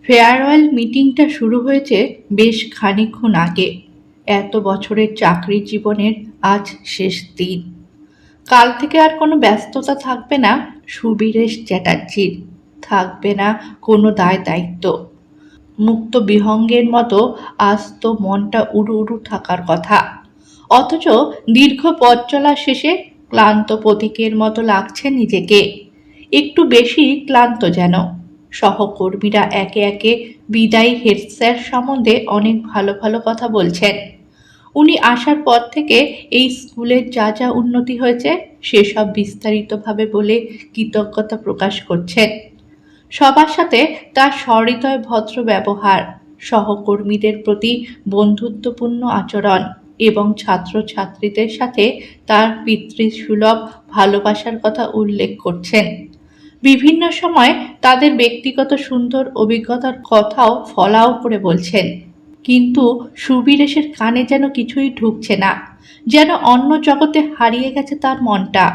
Farewell মিটিংটা শুরু হয়েছে বেশ খানিকক্ষণ আগে। এত বছরের চাকরি জীবনের আজ শেষ দিন। কাল থেকে আর কোনো ব্যস্ততা থাকবে না সুবীরেশ চ্যাটার্জির, থাকবে না কোনো দায় দায়িত্ব। মুক্ত বিহঙ্গের মতো আজ তো মনটা উড়ু উড়ু থাকার কথা, অথচ দীর্ঘ পথ চলা শেষে ক্লান্ত প্রতীকের মতো লাগছে নিজেকে, একটু বেশি ক্লান্ত যেন। সহকর্মীরা একে একে বিদায়ী হেড স্যার সম্বন্ধে অনেক ভালো ভালো কথা বলছেন। উনি আসার পর থেকে এই স্কুলের যা যা উন্নতি হয়েছে সেসব বিস্তারিতভাবে বলে কৃতজ্ঞতা প্রকাশ করছেন। সবার সাথে তার সহৃদয় ভদ্র ব্যবহার, সহকর্মীদের প্রতি বন্ধুত্বপূর্ণ আচরণ এবং ছাত্রছাত্রীদের সাথে তার পিতৃসুলভ ভালোবাসার কথা উল্লেখ করছেন। বিভিন্ন সময় তাদের ব্যক্তিগত সুন্দর অভিজ্ঞতার কথাও ফলাও করে বলছেন। কিন্তু সুবীরেশের কানে যেন কিছুই ঢুকছে না, যেন অন্য জগতে হারিয়ে গেছে তার মনটা।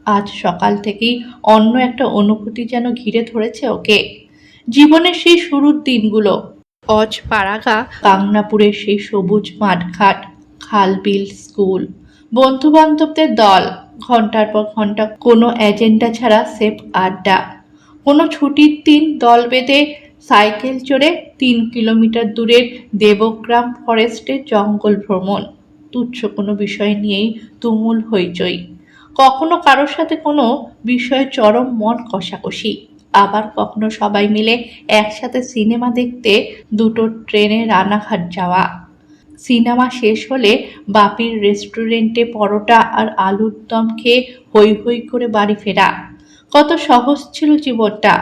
আজ সকাল থেকেই অন্য একটা অনুভূতি যেন ঘিরে ধরেছে ওকে। জীবনের সেই শুরুর দিনগুলো, অজপাড়াগা কাংনাপুরের সেই সবুজ মাঠঘাট, খাল বিল স্কুল, বন্ধু বান্ধবদের দল, ঘন্টার পর ঘন্টা কোনো এজেন্ডা ছাড়া সেফ আড্ডা, কোনো ছুটির দিন দল বেঁধে সাইকেল চড়ে 3 কিলোমিটার দূরের দেবগ্রাম ফরেস্টের জঙ্গল ভ্রমণ, তুচ্ছ কোনো বিষয় নিয়েই তুমুল হইচই, কখনো কারোর সাথে কোনো বিষয়ে চরম মন কষাকষি, আবার কখনো সবাই মিলে একসাথে সিনেমা দেখতে দুটো ট্রেনে রানাঘাট যাওয়া, সিনেমা শেষ হলে বাপির রেস্টুরেন্টে পরোটা আর আলুর দম খেয়ে হৈ হৈ করে বাড়ি ফেরা। কত সহজ ছিল জীবনটা,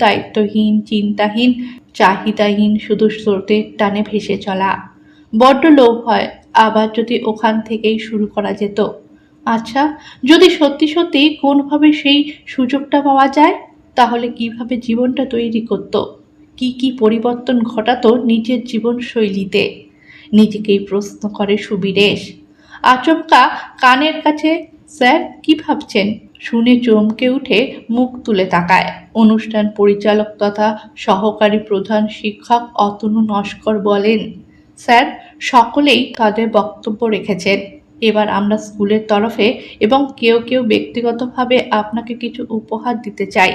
দায়িত্বহীন, চিন্তাহীন, চাহিদাহীন, শুধু স্রোতের টানে ভেসে চলা। বড্ড লোভ হয় আবার যদি ওখান থেকেই শুরু করা যেত। আচ্ছা, যদি সত্যি সত্যি কোনোভাবে সেই সুযোগটা পাওয়া যায়, তাহলে কিভাবে জীবনটা তৈরি করত, কি কি পরিবর্তন ঘটাতো নিজের জীবনশৈলীতে, নিজেকেই প্রশ্ন করে সুবীরেশ। আচমকা কানের কাছে স্যার কি ভাবছেন শুনে চমকে উঠে মুখ তুলে তাকায়। অনুষ্ঠান পরিচালক তথা সহকারী প্রধান শিক্ষক অতনু নস্কর বলেন, স্যার, সকলেই তাদের বক্তব্য রেখেছেন। এবার আমরা স্কুলের তরফে এবং কেউ কেউ ব্যক্তিগতভাবে আপনাকে কিছু উপহার দিতে চাই।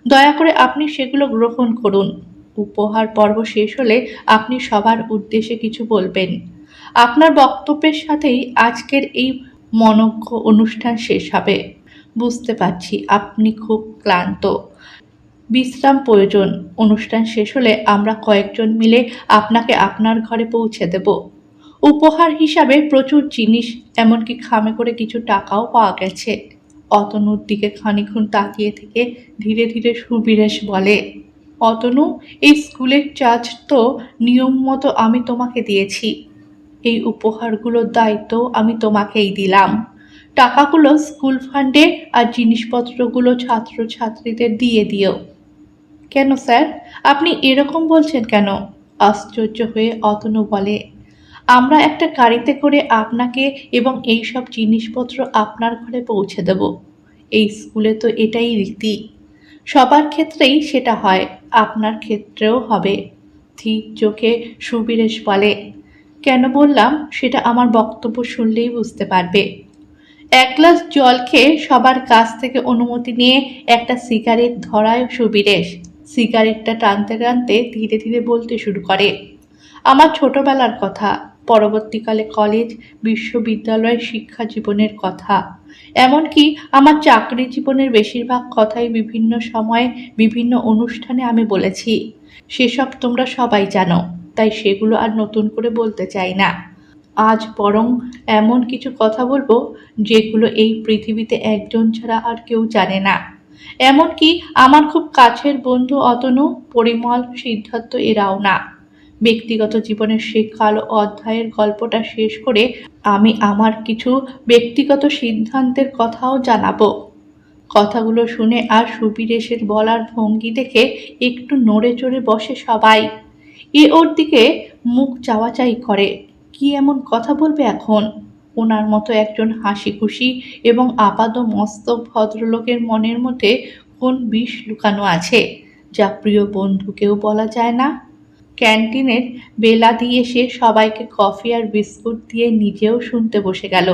দয়া করে আপনি সেগুলো গ্রহণ করুন। উপহার পর্ব শেষ হলে আপনি সবার উদ্দেশ্যে কিছু বলবেন। আপনার বক্তব্যের সাথেই আজকের এই মনোজ্ঞ অনুষ্ঠান শেষ হবে। বুঝতে পারছি আপনি খুব ক্লান্ত, বিশ্রাম প্রয়োজন। অনুষ্ঠান শেষ হলে আমরা কয়েকজন মিলে আপনাকে আপনার ঘরে পৌঁছে দেব। উপহার হিসাবে প্রচুর জিনিস, এমনকি খামে করে কিছু টাকাও পাওয়া গেছে। অতনুর দিকে খানিকক্ষণ তাকিয়ে থেকে ধীরে ধীরে সুবীরেশ বলে, অতনু, এই স্কুলের চার্জ তো নিয়ম মতো আমি তোমাকে দিয়েছি। এই উপহারগুলোর দায়িত্ব আমি তোমাকেই দিলাম। টাকাগুলো স্কুল ফান্ডে আর জিনিসপত্রগুলো ছাত্রছাত্রীদের দিয়ে দিও। কেন স্যার, আপনি এরকম বলছেন কেন? আশ্চর্য হয়ে অতনু বলে, আমরা একটা গাড়িতে করে আপনাকে এবং এই সব জিনিসপত্র আপনার ঘরে পৌঁছে দেব। এই স্কুলে তো এটাই রীতি, সবার ক্ষেত্রেই সেটা হয়, আপনার ক্ষেত্রেও হবে। ধীর চোখে সুবীরেশ বলে, কেন বললাম সেটা আমার বক্তব্য শুনলেই বুঝতে পারবে। এক গ্লাস জল খেয়ে সবার কাছ থেকে অনুমতি নিয়ে একটা সিগারেট ধরায় সুবীরেশ। সিগারেটটা টানতে টানতে ধীরে ধীরে বলতে শুরু করে, আমার ছোটবেলার কথা, পরবর্তীকালে কলেজ, বিশ্ববিদ্যালয় শিক্ষা জীবনের কথা, এমনকি আমার চাকরি জীবনের বেশিরভাগ কথাই বিভিন্ন সময়ে বিভিন্ন অনুষ্ঠানে আমি বলেছি। সেসব তোমরা সবাই জানো, তাই সেগুলো আর নতুন করে বলতে চাই না। আজ বরং এমন কিছু কথা বলবো যেগুলো এই পৃথিবীতে একজন ছাড়া আর কেউ জানে না, এমনকি আমার খুব কাছের বন্ধু অতনু, পরিমল, সিদ্ধার্থ এরাও না। ব্যক্তিগত জীবনের সেই কালো অধ্যায়ের গল্পটা শেষ করে আমি আমার কিছু ব্যক্তিগত সিদ্ধান্তের কথাও জানাবো। কথাগুলো শুনে আর সুবীরেশের বলার ভঙ্গি দেখে একটু নড়ে চড়ে বসে সবাই। এ ওর দিকে মুখ চাওয়াচাই করে, কি এমন কথা বলবে এখন? ওনার মতো একজন হাসি খুশি এবং আপাদ মস্তক ভদ্রলোকের মনের মধ্যে কোন বিষ লুকানো আছে যা প্রিয় বন্ধুকেও বলা যায় না। ক্যান্টিনের বেলা দিয়ে সে সবাইকে কফি আর বিস্কুট দিয়ে নিজেও শুনতে বসে গেল।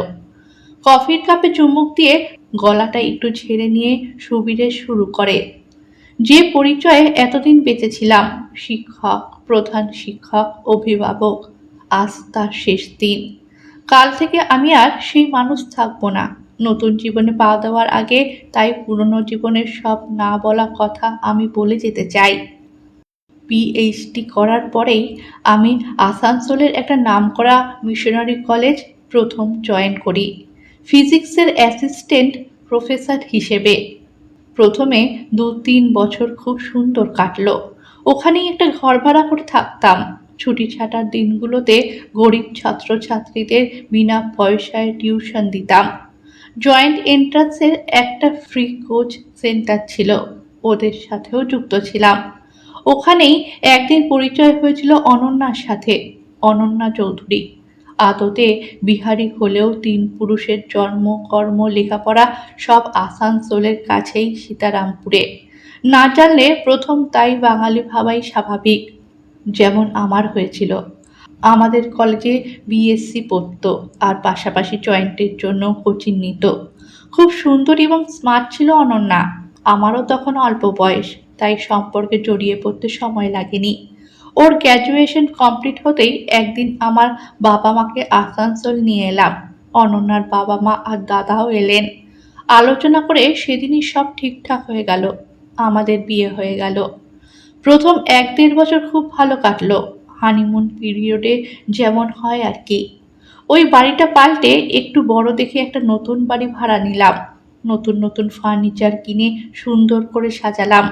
কফির কাপে চুমুক দিয়ে গলাটা একটু ঝেড়ে নিয়ে সুবিরে শুরু করে, যে পরিচয়ে এতদিন বেঁচেছিলাম, শিক্ষক, প্রধান শিক্ষক, অভিভাবক, আজ তার শেষ দিন। কাল থেকে আমি আর সেই মানুষ থাকবো না। নতুন জীবনে পা দেওয়ার আগে তাই পুরনো জীবনের সব না বলা কথা আমি বলে যেতে চাই। পিএইচডি করার পরেই আমি আসানসোলের একটা নামকরা মিশনারি কলেজ প্রথম জয়েন করি, ফিজিক্সের অ্যাসিস্ট্যান্ট প্রফেসর হিসেবে। প্রথমে ২-৩ বছর খুব সুন্দর কাটলো। ওখানেই একটা ঘর ভাড়া করে থাকতাম। ছুটি ছাটার দিনগুলোতে গরিব ছাত্রছাত্রীদের বিনা পয়সায় টিউশন দিতাম। জয়েন্ট এন্ট্রান্সের একটা ফ্রি কোচ সেন্টার ছিল, ওদের সাথেও যুক্ত ছিলাম। ওখানেই একদিন পরিচয় হয়েছিল অনন্যার সাথে। অনন্যা চৌধুরী আদতে বিহারি হলেও ৩ পুরুষের জন্ম, কর্ম, লেখাপড়া সব আসানসোলের কাছেই সীতারামপুরে। না জানলে প্রথম তাই বাঙালি ভাবাই স্বাভাবিক, যেমন আমার হয়েছিল। আমাদের কলেজে বিএসসি পড়তো আর পাশাপাশি জয়েন্টের জন্য কোচিং নিত। খুব সুন্দর এবং স্মার্ট ছিল অনন্যা। আমারও তখন অল্প বয়স, তাই সম্পর্কে জড়িয়ে পড়তে সময় লাগেনি। ওর গ্র্যাজুয়েশন কমপ্লিট হতেই একদিন আমার বাবা মাকে আসানসোল নিয়ে এলাম। অনন্যার বাবা মা আর দাদাও এলেন। আলোচনা করে সেদিনই সব ঠিকঠাক হয়ে গেল। আমাদের বিয়ে হয়ে গেল। প্রথম ১-১.৫ বছর খুব ভালো কাটলো, হানিমুন পিরিয়ডে যেমন হয় আর কি। ওই বাড়িটা পাল্টে একটু বড় দেখে একটা নতুন বাড়ি ভাড়া নিলাম। নতুন নতুন ফার্নিচার কিনে সুন্দর করে সাজালাম।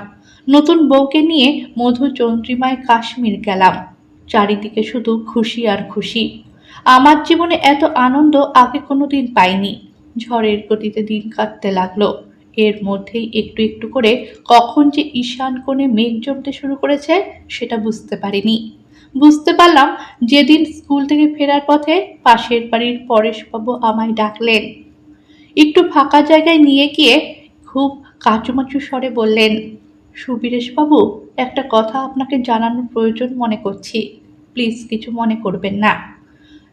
নতুন বউকে নিয়ে মধুচন্দ্রিমায় কাশ্মীর গেলাম। চারিদিকে শুধু খুশি আর খুশি। আমার জীবনে এত আনন্দ আগে কোনোদিন পাইনি। ঝড়ের গতিতে দিন কাটতে লাগলো। এর মধ্যেই একটু একটু করে কখন যে ঈশান কোণে মেঘ জমতে শুরু করেছে সেটা বুঝতে পারিনি। বুঝতে পারলাম যেদিন স্কুল থেকে ফেরার পথে পাশের বাড়ির পরেশবাবু আমায় ডাকলেন। একটু ফাঁকা জায়গায় নিয়ে গিয়ে খুব কাঁচুমাচু স্বরে বললেন, সুবীরেশবাবু, একটা কথা আপনাকে জানানোর প্রয়োজন মনে করছি। প্লিজ কিছু মনে করবেন না।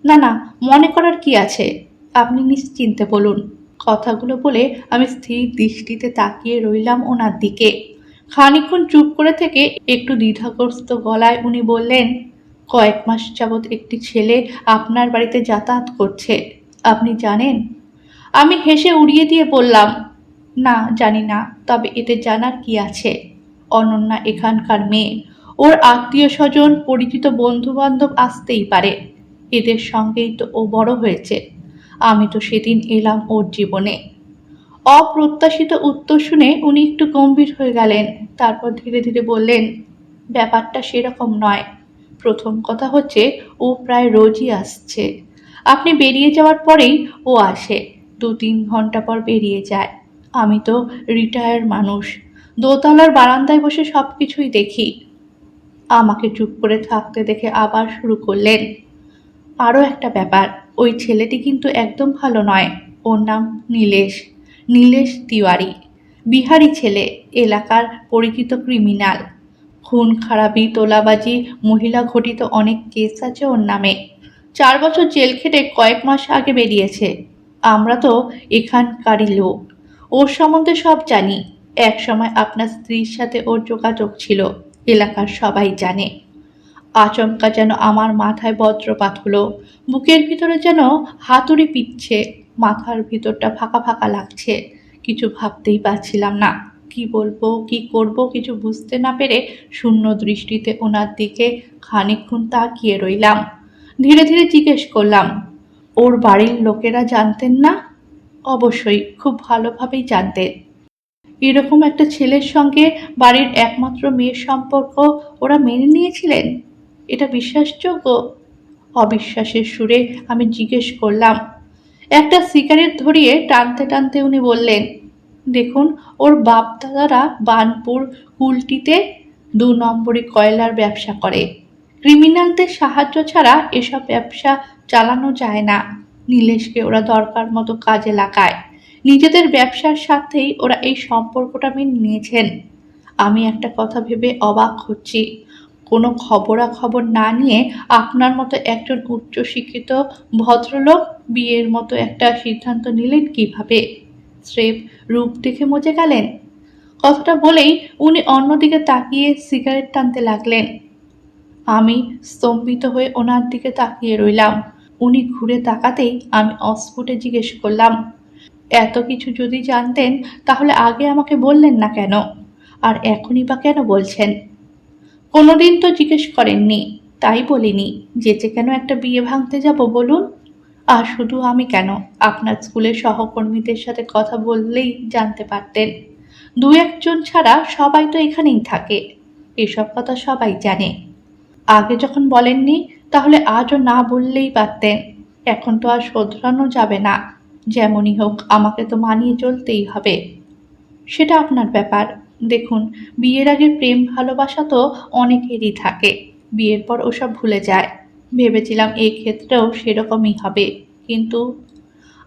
না না, মনে করার কি আছে, আপনি নিশ্চিন্তে বলুন। কথাগুলো বলে আমি স্থির দৃষ্টিতে তাকিয়ে রইলাম ওনার দিকে। খানিকক্ষণ চুপ করে থেকে একটু দ্বিধাগ্রস্ত গলায় উনি বললেন, কয়েক মাস যাবৎ একটি ছেলে আপনার বাড়িতে যাতায়াত করছে, আপনি জানেন? আমি হেসে উড়িয়ে দিয়ে বললাম, না জানি না, তবে এতে জানার কি আছে? অনন্যা এখানকার মেয়ে, ওর আত্মীয় স্বজন পরিচিত বন্ধু বান্ধব আসতেই পারে, এদের সঙ্গেই তো ও বড় হয়েছে। আমি তো সেদিন এলাম ওর জীবনে। অপ্রত্যাশিত উত্তর শুনে উনি একটু গম্ভীর হয়ে গেলেন। তারপর ধীরে ধীরে বললেন, ব্যাপারটা সেরকম নয়। প্রথম কথা হচ্ছে, ও প্রায় রোজই আসছে। আপনি বেরিয়ে যাওয়ার পরেই ও আসে। ২-৩ ঘন্টা পর বেরিয়ে যায়। আমি তো রিটায়ার্ড মানুষ, দোতলার বারান্দায় বসে সব কিছুই দেখি। আমাকে চুপ করে থাকতে দেখে আবার শুরু করলেন, আরও একটা ব্যাপার, ওই ছেলেটি কিন্তু একদম ভালো নয়। ওর নাম নীলেশ, নীলেশ তিওয়ারি। বিহারি ছেলে, এলাকার পরিচিত ক্রিমিনাল। খুন খারাপি, তোলাবাজি, মহিলা ঘটিত অনেক কেস আছে ওর নামে। ৪ বছর জেল খেটে কয়েক মাস আগে বেরিয়েছে। আমরা তো এখানকারই লোক, ওর সম্বন্ধে সব জানি। একসময় আপনার স্ত্রীর সাথে ওর যোগাযোগ ছিল, এলাকার সবাই জানে। আচমকা যেন আমার মাথায় বজ্রপাত হলো। বুকের ভিতরে যেন হাতুড়ি পিটছে। মাথার ভিতরটা ফাঁকা ফাঁকা লাগছে। কিছু ভাবতেই পারছিলাম না। কি বলবো, কি করব কিছু বুঝতে না পেরে শূন্য দৃষ্টিতে ওনার দিকে খানিকক্ষণ তাকিয়ে রইলাম। ধীরে ধীরে জিজ্ঞেস করলাম, ওর বাড়ির লোকেরা জানতেন না? অবশ্যই, খুব ভালোভাবেই জানতেন। এরকম একটা ছেলের সঙ্গে বাড়ির একমাত্র মেয়ের সম্পর্ক ওরা মেনে নিয়েছিলেন? এটা বিশ্বাসযোগ্য? অবিশ্বাসের সুরে আমি জিজ্ঞেস করলাম। একটা সিগারেট ধরিয়ে টানতে টানতে উনি বললেন, দেখুন, ওর বাপ দাদারা বার্নপুর কুলটিতে ২ নম্বরি কয়লার ব্যবসা করে। ক্রিমিনালদের সাহায্য ছাড়া এসব ব্যবসা চালানো যায় না। নীলেশকে ওরা দরকার মতো কাজে লাগায়। নিজেদের ব্যবসার সাথেই ওরা এই সম্পর্কটা মেনে নিয়েছেন। আমি একটা কথা ভেবে অবাক হচ্ছি, কোনো খবরাখবর না নিয়ে আপনার মতো একজন উচ্চশিক্ষিত ভদ্রলোক বিয়ের মতো একটা সিদ্ধান্ত নিলেন কিভাবে? স্রেফ রূপ দেখে মজে গেলেন? কথাটা বলেই উনি অন্যদিকে তাকিয়ে সিগারেট টানতে লাগলেন। আমি স্তম্ভিত হয়ে ওনার দিকে তাকিয়ে রইলাম। উনি ঘুরে তাকাতেই আমি অস্ফুটে জিজ্ঞেস করলাম, এত কিছু যদি জানতেন তাহলে আগে আমাকে বললেন না কেন? আর এখনই বা কেন বলছেন? কোনোদিন তো জিজ্ঞেস করেননি, তাই বলিনি। যেচে কেন একটা বিয়ে ভাঙতে যাব বলুন? আর শুধু আমি কেন, আপনার স্কুলের সহকর্মীদের সাথে কথা বললেই জানতে পারতেন। দু একজন ছাড়া সবাই তো এখানেই থাকে, এসব কথা সবাই জানে। আগে যখন বলেননি তাহলে আজও না বললেই পারতেন। এখন তো আর শোধরানো যাবে না, যেমনই হোক আমাকে তো মানিয়ে চলতেই হবে। সেটা আপনার ব্যাপার। দেখুন, বিয়ের আগে প্রেম ভালোবাসা তো অনেকেরই থাকে, বিয়ের পর ওসব ভুলে যায়। ভেবেছিলাম এই ক্ষেত্রেও সেরকমই হবে, কিন্তু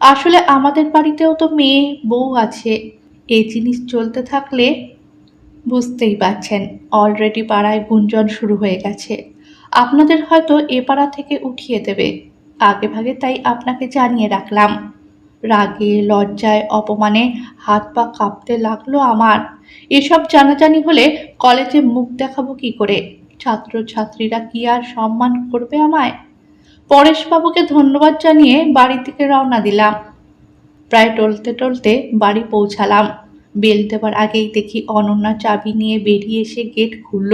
আসলে আমাদের বাড়িতেও তো মেয়ে বউ আছে। এই জিনিস চলতে থাকলে বুঝতেই পারছেন, অলরেডি পাড়ায় গুঞ্জন শুরু হয়ে গেছে। আপনাদের হয়তো এ পাড়া থেকে উঠিয়ে দেবে। আগেভাগে তাই আপনাকে জানিয়ে রাখলাম। রাগে লজ্জায় অপমানে হাত পা কাঁপতে লাগলো আমার। এসব জানাজানি হলে কলেজে মুখ দেখাবো কি করে? ছাত্রছাত্রীরা কি আর সম্মান করবে আমায়? পরেশবাবুকে ধন্যবাদ জানিয়ে বাড়ি থেকে রওনা দিলাম। প্রায় টলতে টলতে বাড়ি পৌঁছালাম। বেল দেবার আগেই দেখি অনন্যা চাবি নিয়ে বেরিয়ে এসে গেট খুলল।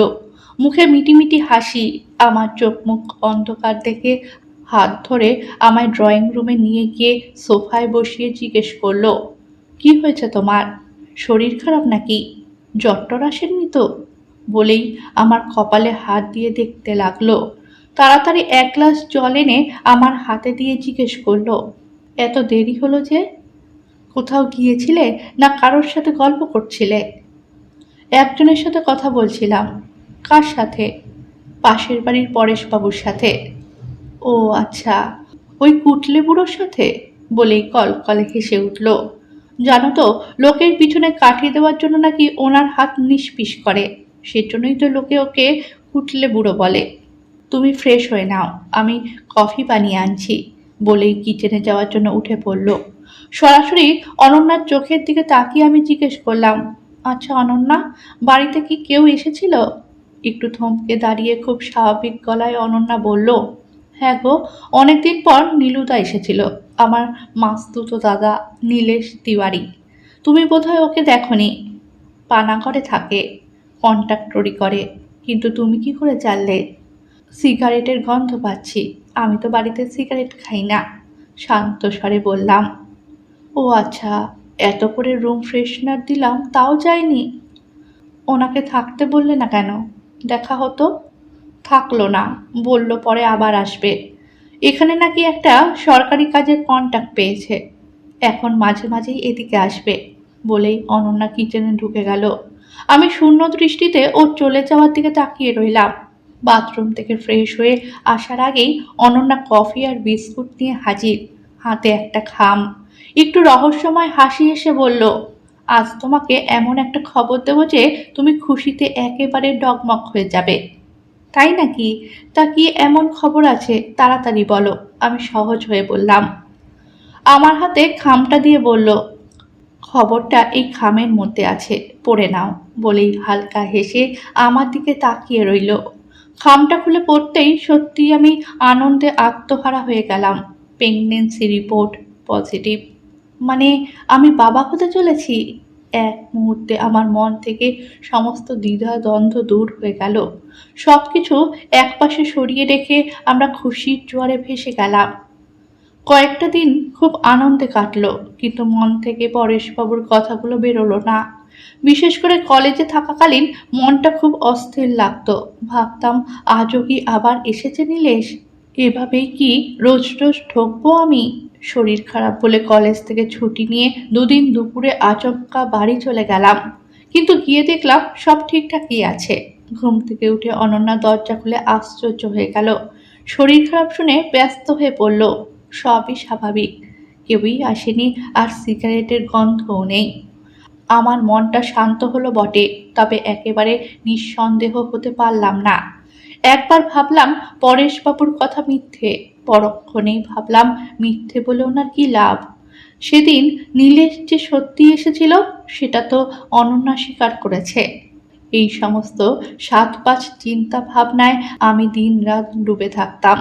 মুখে মিটিমিটি হাসি। আমার চোখ মুখ অন্ধকার দেখে হাত ধরে আমায় ড্রয়িং রুমে নিয়ে গিয়ে সোফায় বসিয়ে জিজ্ঞেস করলো, কি হয়েছে তোমার? শরীর খারাপ নাকি? জ্বর আসেননি তো? বলেই আমার কপালে হাত দিয়ে দেখতে লাগলো। তাড়াতাড়ি এক গ্লাস জল এনে আমার হাতে দিয়ে জিজ্ঞেস করলো, এত দেরি হলো যে? কোথাও গিয়েছিলে না কারোর সাথে গল্প করছিলে? একজনের সাথে কথা বলছিলাম। কার সাথে? পাশের বাড়ির পরেশবাবুর সাথে। ও আচ্ছা, ওই কুটলে বুড়োর সাথে? বলেই কলকলে হেসে উঠল। জানো তো, লোকের পিছনে কাঠি দেওয়ার জন্য নাকি ওনার হাত নিষ্পিস করে, সেজন্যই তো লোকে ওকে কুটলে বুড়ো বলে। তুমি ফ্রেশ হয়ে নাও, আমি কফি বানিয়ে আনছি। বলেই কিচেনে যাওয়ার জন্য উঠে পড়ল। সরাসরি অনন্যার চোখের দিকে তাকিয়ে আমি জিজ্ঞেস করলাম, আচ্ছা অনন্যা, বাড়িতে কি কেউ এসেছিল? একটু থমকে দাঁড়িয়ে খুব স্বাভাবিক গলায় অনন্যা বলল, হ্যাঁ গো, অনেকদিন পর নীলুদা এসেছিল, আমার মাসতুতো দাদা নীলেশ তিওয়ারি। তুমি বোধহয় ওকে দেখনি। পানাগড়ে থাকে, কন্ট্রাক্টরি করে। কিন্তু তুমি কি করে জানলে? সিগারেটের গন্ধ পাচ্ছি। আমি তো বাড়িতে সিগারেট খাই না, শান্ত স্বরে বললাম। ও আচ্ছা, এত করে রুম ফ্রেশনার দিলাম তাও যায়নি? ওনাকে থাকতে বললে না কেন? দেখা হতো। থাকলো না, বলল পরে আবার আসবে। এখানে নাকি একটা সরকারি কাজের কন্ট্যাক্ট পেয়েছে, এখন মাঝে মাঝেই এদিকে আসবে। বলেই অনন্যা কিচেনে ঢুকে গেল। আমি শূন্য দৃষ্টিতে ওর চলে যাওয়ার দিকে তাকিয়ে রইলাম। বাথরুম থেকে ফ্রেশ হয়ে আসার আগেই অনন্যা কফি আর বিস্কুট নিয়ে হাজির, হাতে একটা খাম। একটু রহস্যময় হাসি এসে বলল, আজ তোমাকে এমন একটা খবর দেবো যে তুমি খুশিতে একেবারে ডগমগ হয়ে যাবে। তাই নাকি? তা কি এমন খবর আছে, তাড়াতাড়ি বলো। আমি সহজ হয়ে বললাম। আমার হাতে খামটা দিয়ে বলল, খবরটা এই খামের মধ্যে আছে, পড়ে নাও। বলেই হালকা হেসে আমার দিকে তাকিয়ে রইল। খামটা খুলে পড়তেই সত্যি আমি আনন্দে আত্মহারা হয়ে গেলাম। Pregnancy report positive. মানে আমি বাবা হতে চলেছি। এক মুহূর্তে আমার মন থেকে সমস্ত দ্বিধা দ্বন্দ্ব দূর হয়ে গেল। সব কিছু একপাশে সরিয়ে রেখে আমরা খুশির জোয়ারে ভেসে গেলাম। কয়েকটা দিন খুব আনন্দে কাটলো, কিন্তু মন থেকে পরেশবাবুর কথাগুলো বেরোলো না। বিশেষ করে কলেজে থাকাকালীন মনটা খুব অস্থির লাগতো। ভাবতাম, আজও কি আবার এসেছে নীলেশ? এভাবেই কি রোজ রোজ ঠকবো আমি? শরীর খারাপ বলে কলেজ থেকে ছুটি নিয়ে দুদিন দুপুরে আচমকা বাড়ি চলে গেলাম। কিন্তু গিয়ে দেখলাম সব ঠিকঠাকই আছে। ঘুম থেকে উঠে অনন্যা দরজা খুলে আশ্চর্য হয়ে গেল। শরীর খারাপ শুনে ব্যস্ত হয়ে পড়ল। সবই স্বাভাবিক, কেউই আসেনি আর সিগারেটের গন্ধও নেই। আমার মনটা শান্ত হলো বটে, তবে একেবারে নিঃসন্দেহ হতে পারলাম না। একবার ভাবলাম পরেশবাবুর কথা মিথ্যে, পরক্ষণেই ভাবলাম মিথ্যে বলে ওনার কি লাভ। সেদিন নীলেশ যে সত্যি এসেছিল সেটা তো অনন্যা স্বীকার করেছে। এই সমস্ত সাত পাঁচ চিন্তা ভাবনায় আমি দিন রাত ডুবে থাকতাম।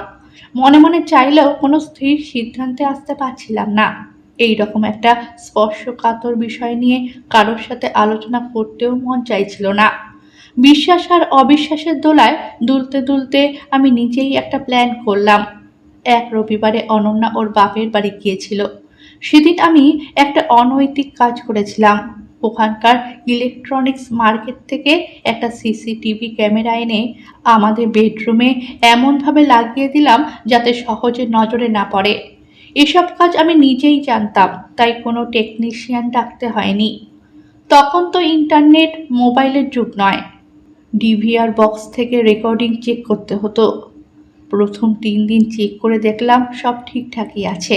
মনে মনে চাইলেও কোনো স্থির সিদ্ধান্তে আসতে পারছিলাম না। এই রকম একটা স্পর্শকাতর বিষয় নিয়ে কারোর সাথে আলোচনা করতেও মন চাইছিল না। বিশ্বাস আর অবিশ্বাসের দোলায় দুলতে দুলতে আমি নিজেই একটা প্ল্যান করলাম। এক রবিবারে অনন্যা ওর বাপের বাড়ি গিয়েছিল। সেদিন আমি একটা অনৈতিক কাজ করেছিলাম। ওখানকার ইলেকট্রনিক্স মার্কেট থেকে একটা সিসিটিভি ক্যামেরা এনে আমাদের বেডরুমে এমনভাবে লাগিয়ে দিলাম যাতে সহজে নজরে না পড়ে। এসব কাজ আমি নিজেই জানতাম, তাই কোনো টেকনিশিয়ান ডাকতে হয়নি। তখন তো ইন্টারনেট মোবাইলের যুগ নয়, ডিভিআর বক্স থেকে রেকর্ডিং চেক করতে হতো। প্রথম 3 দিন চেক করে দেখলাম সব ঠিকঠাকই আছে।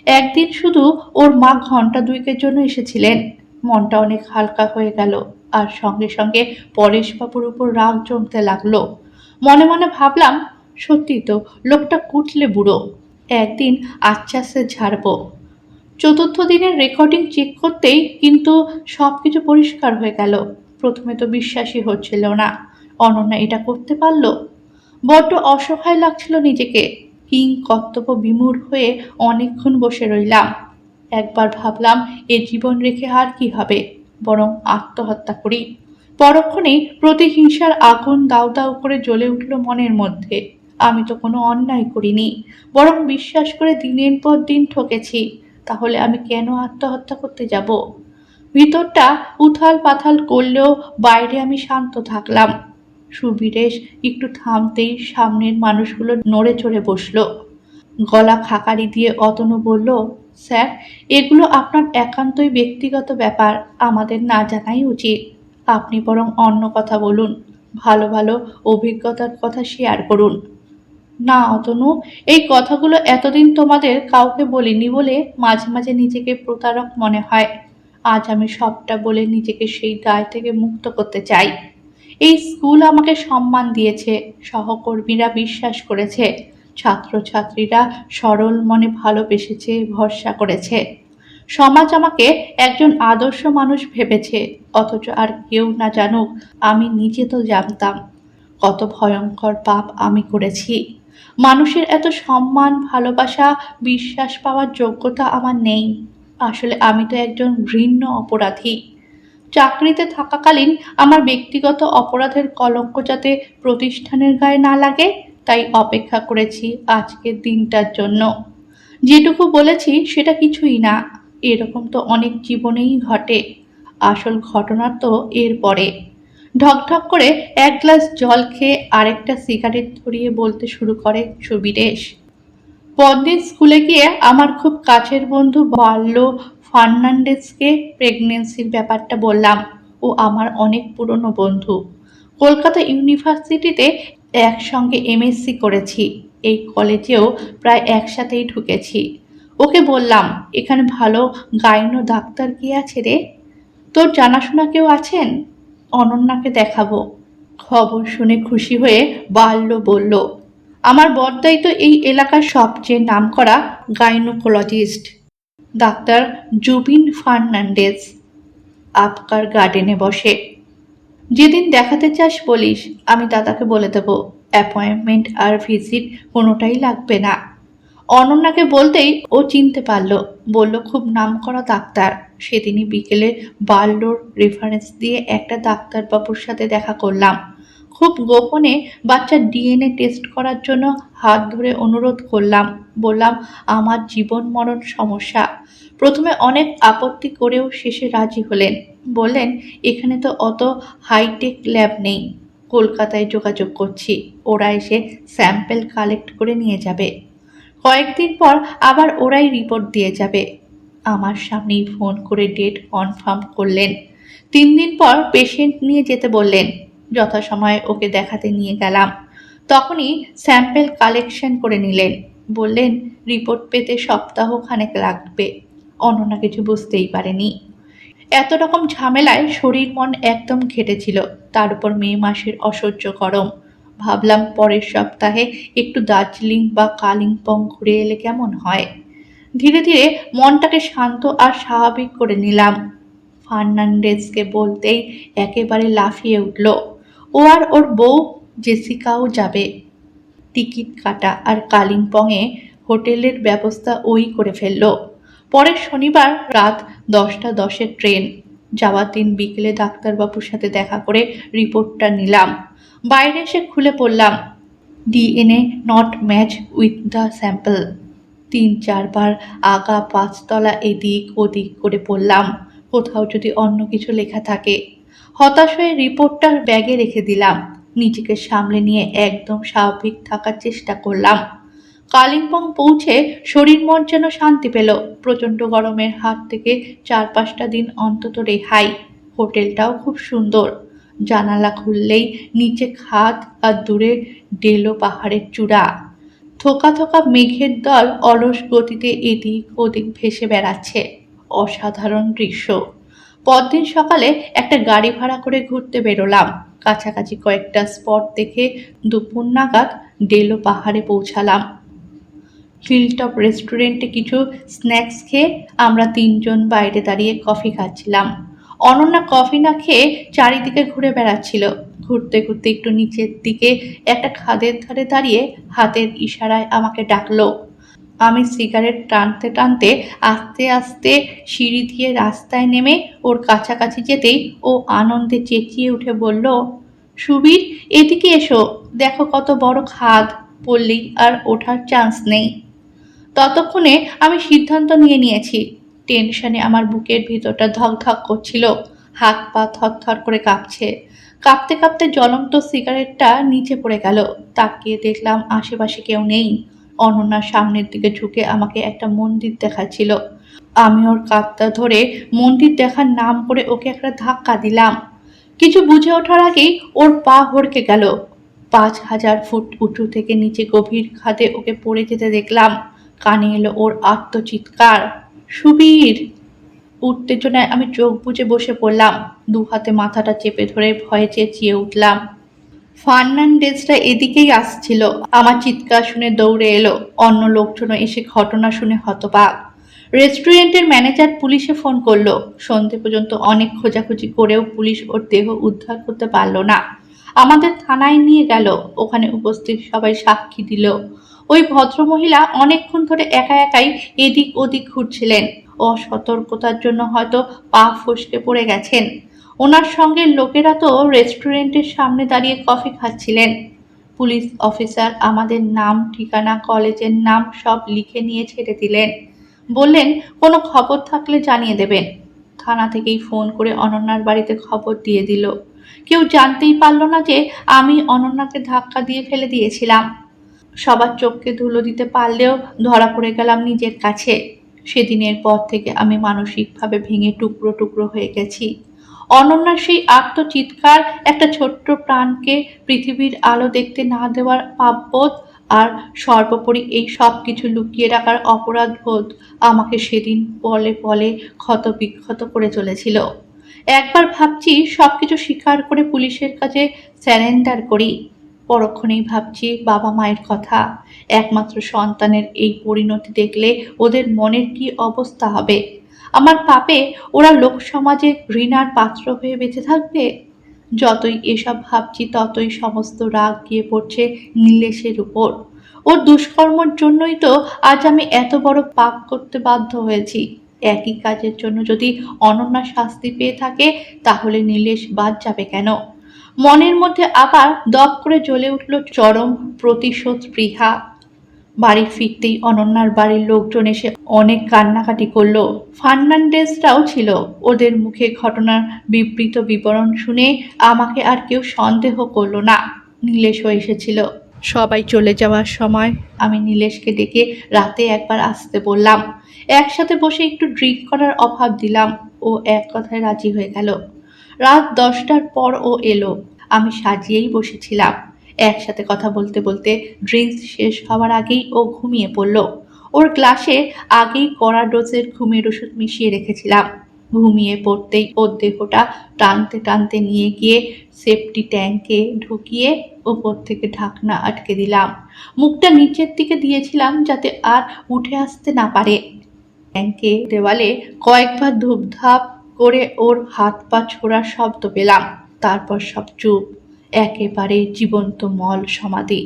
একদিন শুধু ওর মা ঘন্টা দুয়েকের জন্য এসেছিলেন। মনটা অনেক হালকা হয়ে গেল, আর সঙ্গে সঙ্গে পরেশবাবুর উপর রাগ জমতে লাগলো। মনে মনে ভাবলাম, সত্যি তো লোকটা কুটলে বুড়ো, একদিন আচ্ছাসে ঝাড়বো। চতুর্থ দিনের রেকর্ডিং চেক করতেই কিন্তু সবকিছু পরিষ্কার হয়ে গেল। প্রথমে তো বিশ্বাসই হচ্ছিল না অনন্যা এটা করতে পারলো। বড্ড অসহায় লাগছিল নিজেকে। কিং কর্তব্য বিমূঢ় হয়ে অনেকক্ষণ বসে রইলাম। একবার ভাবলাম এ জীবন রেখে আর কি হবে, বরং আত্মহত্যা করি। পরক্ষণেই প্রতিহিংসার আগুন দাউ দাউ করে জ্বলে উঠল মনের মধ্যে। আমি তো কোনো অন্যায় করিনি, বরং বিশ্বাস করে দিনের পর দিন ঠকেছি। তাহলে আমি কেন আত্মহত্যা করতে যাব? ভিতরটা উথাল পাথাল করলেও বাইরে আমি শান্ত থাকলাম। সুবীরেশ একটু থামতেই সামনের মানুষগুলো নড়ে চড়ে বসলো। গলা খাকারি দিয়ে অতনু বলল, স্যার, এগুলো আপনার একান্তই ব্যক্তিগত ব্যাপার, আমাদের না জানাই উচিত। আপনি বরং অন্য কথা বলুন, ভালো ভালো অভিজ্ঞতার কথা শেয়ার করুন। না অতনু, এই কথাগুলো এতদিন তোমাদের কাউকে বলিনি বলে মাঝে মাঝে নিজেকে প্রতারক মনে হয়। আজ আমি সবটা বলে নিজেকে সেই দায় থেকে মুক্ত করতে চাই। এই স্কুল আমাকে সম্মান দিয়েছে, সহকর্মীরা বিশ্বাস করেছে, ছাত্রছাত্রীরা সরল মনে ভালোবেসেছে, ভরসা করেছে। সমাজ আমাকে একজন আদর্শ মানুষ ভেবেছে, অথচ আর কেউ না জানুক, আমি নিজে তো জানতাম কত ভয়ঙ্কর পাপ আমি করেছি। মানুষের এত সম্মান, ভালোবাসা, বিশ্বাস পাওয়ার যোগ্যতা আমার নেই। আসলে আমি তো একজন ঘৃণ্য অপরাধী। চাকরিতে থাকাকালীন আমার ব্যক্তিগত অপরাধের কলঙ্ক যাতে প্রতিষ্ঠানের গায়ে না লাগে, তাই অপেক্ষা করেছি আজকের দিনটার জন্য। যেটুকু বলেছি সেটা কিছুই না, এরকম তো অনেক জীবনেই ঘটে। আসল ঘটনা তো এর পরে। ঢকঢক করে এক গ্লাস জল খেয়ে আরেকটা সিগারেট ধরিয়ে বলতে শুরু করে সুবীরেশ, পরদিন স্কুলে গিয়ে আমার খুব কাছের বন্ধু বার্লো ফার্নান্ডেজকে প্রেগনেন্সির ব্যাপারটা বললাম। ও আমার অনেক পুরনো বন্ধু, কলকাতা ইউনিভার্সিটিতে একসঙ্গে এমএসসি করেছি, এই কলেজেও প্রায় একসাথেই ঢুকেছি। ওকে বললাম, এখানে ভালো গাইনো ডাক্তার কি আছে রে? তোর জানাশোনা কেউ আছেন? অনন্যাকে দেখাবো। খবর শুনে খুশি হয়ে বার্লো বলল, আমার বড়দাই তো এই এলাকার সবচেয়ে নামকরা গাইনোকোলজিস্ট, ডাক্তার জুবিন ফার্নান্ডেজ, আপকার গার্ডেনে বসে। যেদিন দেখাতে চাস বলিস, আমি দাদাকে বলে দেবো। অ্যাপয়েন্টমেন্ট আর ভিজিট কোনোটাই লাগবে না। অনন্যাকে বলতেই ও চিনতে পারলো, বলল খুব নামকরা ডাক্তার। সেদিনই বিকেলে বার্লোর রেফারেন্স দিয়ে একটা ডাক্তারবাবুর সাথে দেখা করলাম। খুব গোপনে বাচ্চার ডিএনএ টেস্ট করার জন্য হাত ধরে অনুরোধ করলাম। বললাম আমার জীবন মরণ সমস্যা। প্রথমে অনেক আপত্তি করেও শেষে রাজি হলেন। বললেন এখানে তো অত হাইটেক ল্যাব নেই, কলকাতায় যোগাযোগ করছি, ওরা এসে স্যাম্পেল কালেক্ট করে নিয়ে যাবে। কয়েকদিন পর আবার ওরাই রিপোর্ট দিয়ে যাবে। আমার সামনেই ফোন করে ডেট কনফার্ম করলেন। 3 দিন পর পেশেন্ট নিয়ে যেতে বললেন। যথাসময়ে ওকে দেখাতে নিয়ে গেলাম। তখনই স্যাম্পেল কালেকশন করে নিলেন। বললেন রিপোর্ট পেতে সপ্তাহ খানেক লাগবে। অনন্যা কিছু বুঝতেই পারেনি। এত রকম ঝামেলায় শরীর মন একদম ঘেটেছিল। তার উপর মে মাসের অসহ্য গরম। ভাবলাম পরের সপ্তাহে একটু দার্জিলিং বা কালিম্পং ঘুরে এলে কেমন হয়। ধীরে ধীরে মনটাকে শান্ত আর স্বাভাবিক করে নিলাম। ফার্নান্ডেজকে বলতেই একেবারে লাফিয়ে উঠল। ও আর ওর বউ জেসিকাও যাবে। টিকিট কাটা আর কালিম্পংয়ে হোটেলের ব্যবস্থা ওই করে ফেলল। পরের শনিবার রাত 10টা 10-এর ট্রেন। যাওয়ার দিন বিকেলে ডাক্তারবাবুর সাথে দেখা করে রিপোর্টটা নিলাম। বাইরে এসে খুলে পড়লাম, DNA not match with the sample. 3-4 বার আগা পাঁচতলা এদিক ওদিক করে পড়লাম, কোথাও যদি অন্য কিছু লেখা থাকে। হতাশ হয়ে রিপোর্টটা ব্যাগে রেখে দিলাম। নিজেকে সামলে নিয়ে একদম স্বাভাবিক থাকার চেষ্টা করলাম। কালিম্পং পৌঁছে শরীর মন যেন শান্তি পেল। প্রচণ্ড গরমের হাত থেকে 4-5টা দিন অন্তত রেহাই। হোটেলটাও খুব সুন্দর। জানালা খুললেই নিচে খাদ আর দূরে ডেলো পাহাড়ের চূড়া। থোকা থোকা মেঘের দল অলস গতিতে এদিক ওদিক ভেসে বেড়াচ্ছে। অসাধারণ দৃশ্য। পরদিন সকালে একটা গাড়ি ভাড়া করে ঘুরতে বেরোলাম। কাছাকাছি কয়েকটা স্পট দেখে দুপুর নাগাদ ডেলো পাহাড়ে পৌঁছালাম। হিলটপ রেস্টুরেন্টে কিছু স্ন্যাক্স খেয়ে আমরা 3জন বাইরে দাঁড়িয়ে কফি খাচ্ছিলাম। অনন্যা কফি না খেয়ে চারিদিকে ঘুরে বেড়াচ্ছিল। ঘুরতে ঘুরতে একটু নিচের দিকে একটা খাদের ধারে দাঁড়িয়ে হাতের ইশারায় আমাকে ডাকলো। আমি সিগারেট টানতে টানতে আস্তে আস্তে সিঁড়ি দিয়ে রাস্তায় নেমে ওর কাছাকাছি যেতেই ও আনন্দে চেঁচিয়ে উঠে বলল, সুবীর, এদিকে এসো, দেখো কত বড় খাদ, পড়লেই আর ওঠার চান্স নেই। ততক্ষণে আমি সিদ্ধান্ত নিয়ে নিয়েছি। টেনশনে আমার বুকের ভিতরটা ধকধক করছিল, হাত পা থরথর করে কাঁপছে। কাঁপতে কাঁপতে জ্বলন্ত সিগারেটটা নিচে পড়ে গেল। তাকিয়ে দেখলাম আশেপাশে কেউ নেই। অনন্যার সামনের দিকে ঝুঁকে আমাকে একটা মন্দির দেখাচ্ছিল। আমি ওর কাঁধটা ধরে মন্দির দেখার নাম করে ওকে একটা ধাক্কা দিলাম। কিছু বুঝে ওঠার আগেই ওর পা হড়কে গেল। 5000 ফুট উঁচু থেকে নিচে গভীর খাদে ওকে পড়ে যেতে দেখলাম। কানে এলো ওর আর্তচিৎকার, সুবীর! উত্তেজনায় আমি চোখ বুজে বসে পড়লাম। 2 হাতে মাথাটা চেপে ধরে ভয়ে চেঁচিয়ে উঠলাম। ফার্নান্ডেজরা এদিকেই আসছিল। আমার চিৎকার শুনে দৌড়ে এলো। অন্য লোকজনও এসে ঘটনা শুনে হতবাক। রেস্টুরেন্টের ম্যানেজার পুলিশে ফোন করলো। সন্ধে পর্যন্ত অনেক খোঁজাখুঁজি করেও পুলিশ ওর দেহ উদ্ধার করতে পারল না। আমাদের থানায় নিয়ে গেল। ওখানে উপস্থিত সবাই সাক্ষী দিল। ওই ভদ্রমহিলা অনেকক্ষণ ধরে একা একাই এদিক ওদিক ঘুরছিলেন। অসতর্কতার জন্য হয়তো পা ফসকে পড়ে গেছেন। ওনার সঙ্গে লোকেরা তো রেস্টুরেন্টের সামনে দাঁড়িয়ে কফি খাচ্ছিলেন। পুলিশ অফিসার আমাদের নাম, ঠিকানা, কলেজের নাম সব লিখে নিয়ে ছেড়ে দিলেন। বললেন কোনো খবর থাকলে জানিয়ে দেবেন। থানা থেকেই ফোন করে অনন্যার বাড়িতে খবর দিয়ে দিল। কেউ জানতেই পারলো না যে আমি অনন্যাকে ধাক্কা দিয়ে ফেলে দিয়েছিলাম। সবার চোখকে ধুলো দিতে পারলেও ধরা পড়ে গেলাম নিজের কাছে। সেদিনের পর থেকে আমি মানসিকভাবে ভেঙে টুকরো টুকরো হয়ে গেছি। অনন্যার সেই আর্তচিৎকার, একটা ছোট্ট প্রাণকে পৃথিবীর আলো দেখতে না দেওয়ার পাপবোধ, আর সর্বোপরি এই সব কিছু লুকিয়ে রাখার অপরাধ বোধ আমাকে সেদিন পলে পলে ক্ষত বিক্ষত করে চলেছিল। একবার ভাবছি সবকিছু স্বীকার করে পুলিশের কাছে স্যারেন্ডার করি। পরক্ষণেই ভাবছি বাবা মায়ের কথা। একমাত্র সন্তানের এই পরিণতি দেখলে ওদের মনের কি অবস্থা হবে। আমার পাপে ওরা লোক সমাজে ঘৃণার পাত্র হয়ে বেঁচে থাকবে। যতই এসব ভাবছি ততই সমস্ত রাগ গিয়ে পড়ছে নীলেশের উপর। ওর দুষ্কর্মর জন্যই তো আজ আমি এত বড় পাপ করতে বাধ্য হয়েছি। একই কাজের জন্য যদি অনন্যা শাস্তি পেয়ে থাকে, তাহলে নীলেশ বাদ যাবে কেন? মনের মধ্যে আবার দপ করে জ্বলে উঠল চরম প্রতিশোধ স্পৃহা। বাড়ি ফিরতেই অনন্যার বাড়ির লোকজন এসে অনেক কান্নাকাটি করলো। ফার্নান্ডেজরাও ছিল। ওদের মুখে ঘটনার বিবৃত বিবরণ শুনে আমাকে আর কেউ সন্দেহ করলো না। নীলেশও এসেছিল। সবাই চলে যাওয়ার সময় আমি নীলেশকে ডেকে রাতে একবার আসতে বললাম। একসাথে বসে একটু ড্রিঙ্ক করার অভাব দিলাম। ও এক কথায় রাজি হয়ে গেল। রাত 10টার পর ও এলো। আমি সাজিয়েই বসেছিলাম। একসাথে কথা বলতে বলতে ড্রিঙ্কস শেষ হওয়ার আগেই ও ঘুমিয়ে পড়ল। ওর গ্লাসে আগেই কড়া ডোজের ঘুমের ওষুধ মিশিয়ে রেখেছিলাম। ঘুমিয়ে পড়তেই ওর দেহটা টানতে টানতে নিয়ে গিয়ে সেফটি ট্যাঙ্কে ঢুকিয়ে ওপর থেকে ঢাকনা আটকে দিলাম। মুখটা নিচের দিকে দিয়েছিলাম যাতে আর উঠে আসতে না পারে। ট্যাঙ্কে দেওয়ালে কয়েকবার ধূপধাপ করে ওর হাত পা ছোড়ার শব্দ পেলাম। তারপর সব চুপ, একেবারে জীবন্ত মল সমাধি।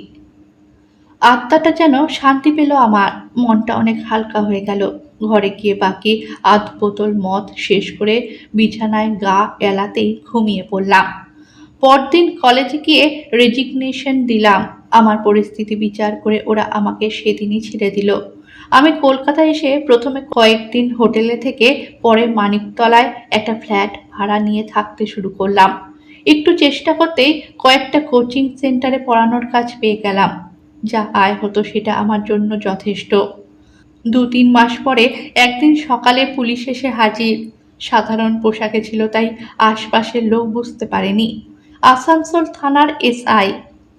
আত্মাটা যেন শান্তি পেল আমার, মনটা অনেক হালকা হয়ে গেল। ঘরে গিয়ে বাকি আধ বোতল মদ শেষ করে বিছানায় গা এলাতেই ঘুমিয়ে পড়লাম। পরদিন কলেজে গিয়ে রেজিগনেশন দিলাম। আমার পরিস্থিতি বিচার করে ওরা আমাকে সেদিনই ছেড়ে দিল। আমি কলকাতায় এসে প্রথমে কয়েকদিন হোটেলে থেকে পরে মানিকতলায় একটা ফ্ল্যাট ভাড়া নিয়ে থাকতে শুরু করলাম। একটু চেষ্টা করতেই কয়েকটা কোচিং সেন্টারে পড়ানোর কাজ পেয়ে গেলাম। যা আয় হতো সেটা আমার জন্য যথেষ্ট। ২-৩ মাস পরে একদিন সকালে পুলিশ এসে হাজির। সাধারণ পোশাকে ছিল তাই আশপাশের লোক বুঝতে পারেনি। আসানসোল থানার এসআই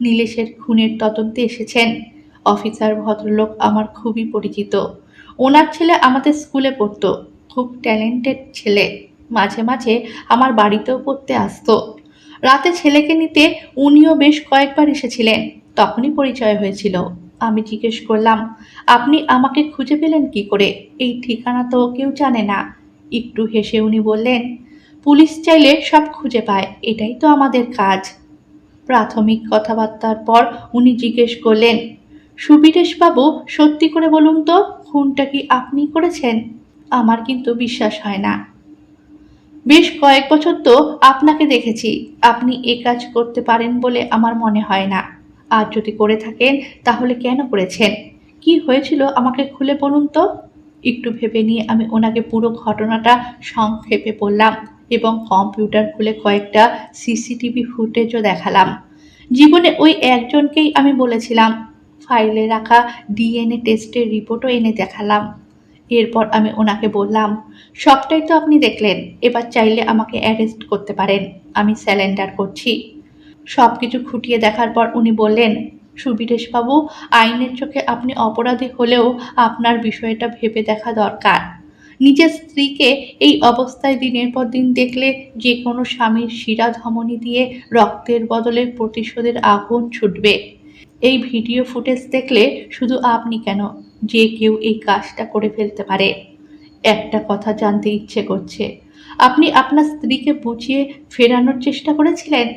নীলেশের খুনের তদন্তে এসেছেন। অফিসার ভদ্রলোক আমার খুবই পরিচিত। ওনার ছেলে আমাদের স্কুলে পড়তো, খুব ট্যালেন্টেড ছেলে। মাঝে মাঝে আমার বাড়িতেও পড়তে আসতো। রাতে ছেলেকে নিতে উনিও বেশ কয়েকবার এসেছিলেন, তখনই পরিচয় হয়েছিল। আমি জিজ্ঞেস করলাম, আপনি আমাকে খুঁজে পেলেন কি করে? এই ঠিকানা তো কেউ জানে না। একটু হেসে উনি বললেন, পুলিশ চাইলে সব খুঁজে পায়, এটাই তো আমাদের কাজ। প্রাথমিক কথাবার্তার পর উনি জিজ্ঞেস করলেন, সুবিরেশবাবু, সত্যি করে বলুন তো, খুনটা কি আপনি করেছেন? আমার কিন্তু বিশ্বাস হয় না। বেশ কয়েক বছর তো আপনাকে দেখেছি, আপনি এ কাজ করতে পারেন বলে আমার মনে হয় না। আর যদি করে থাকেন তাহলে কেন করেছেন? কি হয়েছিল আমাকে খুলে বলুন তো। একটু ভেবে নিয়ে আমি ওনাকে পুরো ঘটনাটা সংক্ষেপে বললাম এবং কম্পিউটার খুলে কয়েকটা সিসিটিভি ফুটেজও দেখালাম। জীবনে ওই একজনকেই আমি বলেছিলাম। ফাইলে রাখা ডিএনএ টেস্টের রিপোর্টও এনে দেখালাম। এরপর আমি ওনাকে বললাম, সবটাই তো আপনি দেখলেন, এবার চাইলে আমাকে অ্যারেস্ট করতে পারেন, আমি স্যালেন্ডার করছি। সব কিছু খুঁটিয়ে দেখার পর উনি বললেন, সুবিরেশবাবু, আইনের চোখে আপনি অপরাধী হলেও আপনার বিষয়টা ভেবে দেখা দরকার। নিজের স্ত্রীকে এই অবস্থায় দিনের পর দিন দেখলে যে কোনো স্বামীর শিরা ধমনী দিয়ে রক্তের বদলে প্রতিশোধের আগুন ছুটবে। এই ভিডিও ফুটেজ দেখলে শুধু আপনি কেন, যে কেউ এই কাজটা করে ফেলতে পারে। একটা কথা জানতে ইচ্ছে করছে, আপনি আপনার স্ত্রীকে বুঝিয়ে ফেরানোর চেষ্টা করেছিলেন?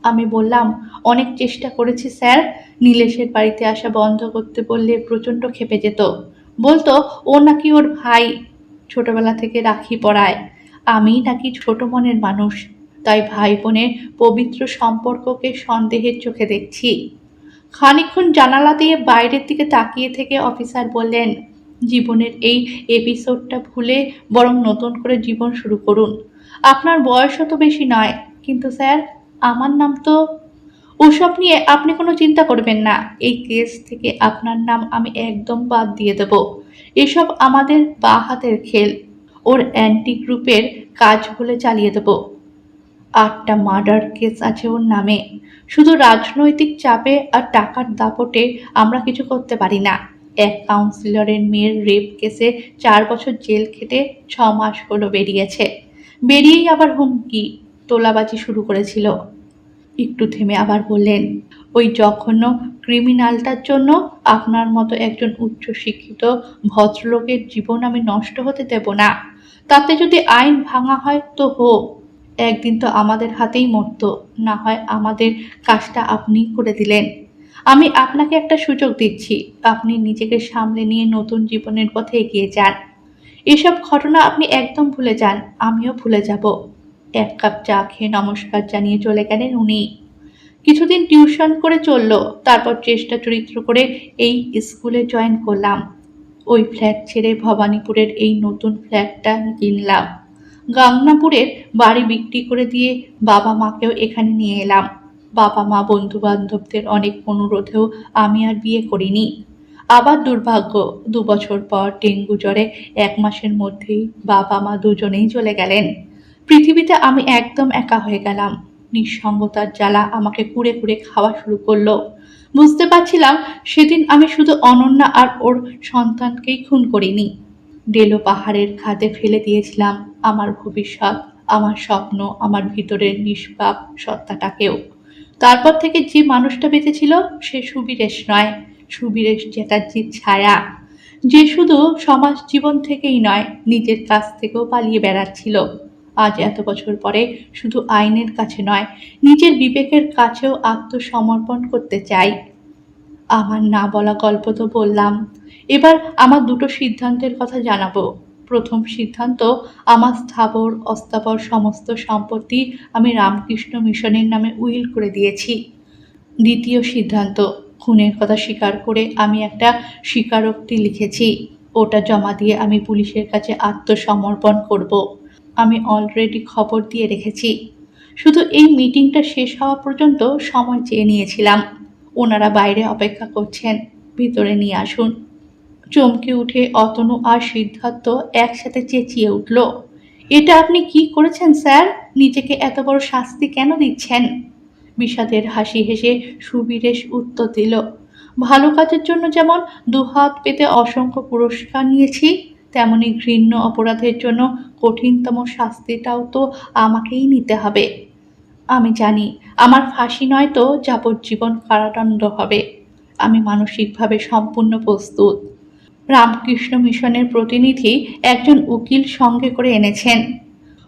আমি বললাম, অনেক চেষ্টা করেছি স্যার। নীলেশের বাড়িতে আসা বন্ধ করতে বললে প্রচণ্ড ক্ষেপে যেত। বলতো ও নাকি ওর ভাই, ছোটবেলা থেকে রাখি পরায়। আমি নাকি ছোট মনের মানুষ, তাই ভাই বোনের পবিত্র সম্পর্ককে সন্দেহের চোখে দেখছি। খানিকক্ষণ জানালা দিয়ে বাইরের দিকে তাকিয়ে থেকে অফিসার বললেন, জীবনের এই এপিসোডটা ভুলে বরং নতুন করে জীবন শুরু করুন। আপনার বয়সও তো বেশি নয়, কিন্তু স্যার, আমার নাম তো। ওসব নিয়ে আপনি কোনো চিন্তা করবেন না, এই কেস থেকে আপনার নাম আমি একদম বাদ দিয়ে দেব। এসব আমাদের বাঁ হাতের খেল, ওর অ্যান্টি গ্রুপের কাজ হলে চালিয়ে দেব। ৮টা মার্ডার কেস আছে ওর নামে। শুধু রাজনৈতিক চাপে আর টাকার দাপটে আমরা কিছু করতে পারি না। এক কাউন্সিলরের মেয়ের রেপ কেসে ৪ বছর জেল খেটে ৬ মাস হলো বেরিয়েছে। বেরিয়েই আবার হুমকি, তোলাবাজি শুরু করেছিল। একটু থেমে আবার বললেন, ওই জঘন্য ক্রিমিনালটার জন্য আপনার মতো একজন উচ্চশিক্ষিত ভদ্রলোকের জীবন আমি নষ্ট হতে দেব না। তাতে যদি আইন ভাঙা হয় তো হোক, একদিন তো আমাদের হাতেই মরত। না হয় আমাদের কাজটা আপনিই করে দিলেন। আমি আপনাকে একটা সুযোগ দিচ্ছি, আপনি নিজেকে সামলে নিয়ে নতুন জীবনের পথে এগিয়ে যান। এসব ঘটনা আপনি একদম ভুলে যান, আমিও ভুলে যাব। এক কাপ চা খেয়ে নমস্কার জানিয়ে চলে গেলেন উনি। কিছুদিন টিউশন করে চলল, তারপর চেষ্টা চরিত্র করে এই স্কুলে জয়েন করলাম। ওই ফ্ল্যাট ছেড়ে ভবানীপুরের এই নতুন ফ্ল্যাটটা কিনলাম। গাংনাপুরের বাড়ি বিক্রি করে দিয়ে বাবা মাকেও এখানে নিয়ে এলাম। বাবা মা বন্ধু বান্ধবদের অনেক অনুরোধেও আমি আর বিয়ে করিনি। আবার দুর্ভাগ্য, ২ বছর পর ডেঙ্গু জ্বরে ১ মাসের মধ্যেই বাবা মা দুজনেই চলে গেলেন। পৃথিবীতে আমি একদম একা হয়ে গেলাম। নিঃসঙ্গতার জ্বালা আমাকে কুড়ে কুড়ে খাওয়া শুরু করলো। বুঝতে পারছিলাম সেদিন আমি শুধু অনন্যা আর ওর সন্তানকেই খুন করিনি, ডেলো পাহাড়ের খাদে ফেলে দিয়েছিলাম আমার ভবিষ্যৎ, আমার স্বপ্ন, আমার ভিতরের নিষ্পাপ সত্তাটাকেও। তারপর থেকে যে মানুষটা বেঁচে ছিল সে সুবীরেশ নয়, সুবীরেশ চ্যাটার্জির ছায়া, যে শুধু সমাজ জীবন থেকেই নয় নিজের কাছ থেকেও পালিয়ে বেড়াচ্ছিল। আজ এত বছর পরে শুধু আইনের কাছে নয়, নিজের বিবেকের কাছেও আত্মসমর্পণ করতে চাই। আমার না বলা গল্প তো বললাম, এবার আমার দুটো সিদ্ধান্তের কথা জানাবো। প্রথম সিদ্ধান্ত, আমার স্থাবর অস্থাবর সমস্ত সম্পত্তি আমি রামকৃষ্ণ মিশনের নামে উইল করে দিয়েছি। দ্বিতীয় সিদ্ধান্ত, খুনের কথা স্বীকার করে আমি একটা স্বীকারোক্তি লিখেছি, ওটা জমা দিয়ে আমি পুলিশের কাছে আত্মসমর্পণ করব। আমি অলরেডি খবর দিয়ে রেখেছি। শুধু এই মিটিংটা শেষ হওয়া পর্যন্ত সময় চেয়ে নিয়েছিলাম। ওনারা বাইরে অপেক্ষা করছেন, ভিতরে নিয়ে আসুন। চমকে উঠে অতনু আর সিদ্ধার্থ একসাথে চেঁচিয়ে উঠল, এটা আপনি কি করেছেন স্যার? নিজেকে এত বড় শাস্তি কেন দিচ্ছেন? বিষাদের হাসি হেসে সুবীরেশ উত্তর দিল, ভালো কাজের জন্য যেমন দুহাত পেতে অসংখ্য পুরস্কার নিয়েছি, তেমনি ঘৃণ্য অপরাধের জন্য কঠিনতম শাস্তিটাও তো আমাকেই নিতে হবে। আমি জানি আমার ফাঁসি নয় তো যাবজ্জীবন কারাদণ্ড হবে। আমি মানসিকভাবে সম্পূর্ণ প্রস্তুত। রামকৃষ্ণ মিশনের প্রতিনিধি একজন উকিল সঙ্গে করে এনেছেন।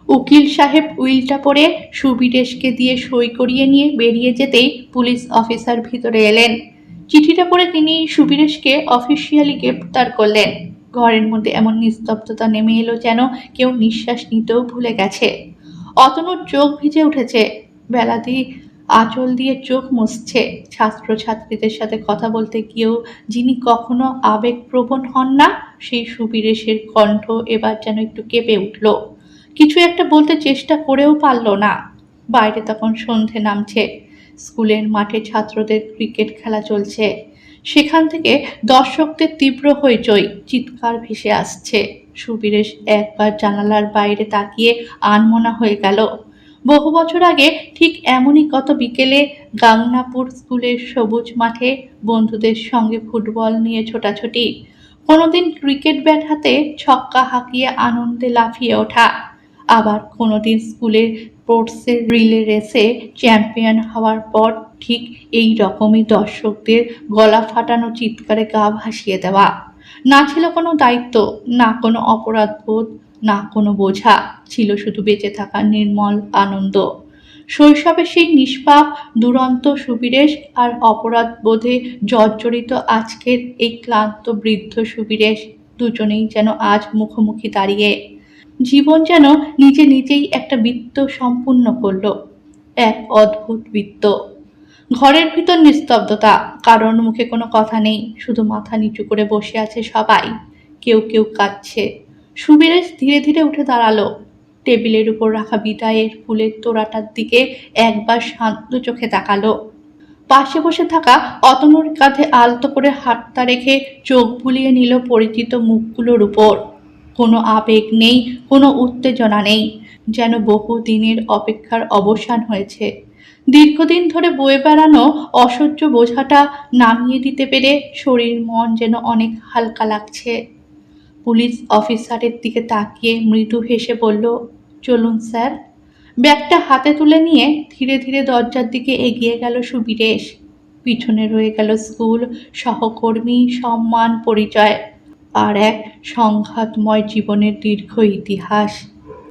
উকিল সাহেব উইলটা পড়ে সুবীরেশকে দিয়ে সই করিয়ে নিয়ে বেরিয়ে যেতেই পুলিশ অফিসার ভিতরে এলেন। চিঠিটা পড়ে তিনি সুবীরেশকে অফিসিয়ালি গ্রেপ্তার করলেন। ঘরের মধ্যে এমন নিস্তব্ধতা নেমে এলো যেন কেউ নিঃশ্বাস নিতেও ভুলে গেছে। অতনুর চোখ ভিজে উঠেছে, বেলাতি আঁচল দিয়ে চোখ মুছছে। ছাত্রছাত্রীদের সাথে কথা বলতে গিয়েও যিনি কখনো আবেগপ্রবণ হন না, সেই সুবীরেশের কণ্ঠ এবার যেন একটু কেঁপে উঠল। কিছু একটা বলতে চেষ্টা করেও পারল না। বাইরে তখন সন্ধে নামছে, স্কুলের মাঠে ছাত্রদের ক্রিকেট খেলা চলছে। সেখান থেকে দর্শকদের তীব্র হইচই, চিৎকার ভেসে আসছে। সুবীরেশ একবার জানালার বাইরে তাকিয়ে আনমনা হয়ে গেল। বহু বছর আগে ঠিক এমনই গত বিকেলে গাংনাপুর স্কুলের সবুজ মাঠে বন্ধুদের সঙ্গে ফুটবল নিয়ে ছোটাছুটি, কোনোদিন ক্রিকেট ব্যাট হাতে ছক্কা হাঁকিয়ে আনন্দে লাফিয়ে ওঠা, আবার কোনোদিন স্কুলের স্পোর্টসের রিলে রেসে চ্যাম্পিয়ন হওয়ার পর ঠিক এই রকমই দর্শকদের গলা ফাটানো চিৎকারে গা ভাসিয়ে দেওয়া। না ছিল কোনো দায়িত্ব, না কোনো অপরাধবোধ, না কোনো বোঝা, ছিল শুধু বেঁচে থাকার নির্মল আনন্দ। শৈশবে সেই নিষ্পাপ দুরন্ত সুবীরেশ আর অপরাধ বোধে জর্জরিত আজকের এই ক্লান্ত বৃদ্ধ সুবীরেশ, দুজনেই যেন আজ মুখোমুখি দাঁড়িয়ে। জীবন যেন নিজে নিজেই একটা বৃত্ত সম্পূর্ণ করল, এক অদ্ভুত বৃত্ত। ঘরের ভিতর নিস্তব্ধতা, কারোর মুখে কোনো কথা নেই, শুধু মাথা নিচু করে বসে আছে সবাই। কেউ কেউ কাঁদছে। সুবীরেশ ধীরে ধীরে উঠে দাঁড়ালো, টেবিলের উপর রাখা বিদায়ের ফুলের তোড়াটার দিকে একবার শান্ত চোখে তাকালো। পাশে বসে থাকা অতনুর কাঁধে আলতো করে হাতটা রেখে চোখ বুলিয়ে নিল পরিচিত মুখগুলোর উপর। কোনো আবেগ নেই, কোনো উত্তেজনা নেই, যেন বহু দিনের অপেক্ষার অবসান হয়েছে। দীর্ঘদিন ধরে বয়ে বেড়ানো অসহ্য বোঝাটা নামিয়ে দিতে পেরে শরীর মন যেন অনেক হালকা লাগছে। পুলিশ অফিসারের দিকে তাকিয়ে মৃদু হেসে বলল, চলুন স্যার। ব্যাগটা হাতে তুলে নিয়ে ধীরে ধীরে দরজার দিকে এগিয়ে গেল সুবীরেশ। পিছনে রয়ে গেল স্কুল, সহকর্মী, সম্মান, পরিচয়, আর এক সংঘাতময় জীবনের দীর্ঘ ইতিহাস।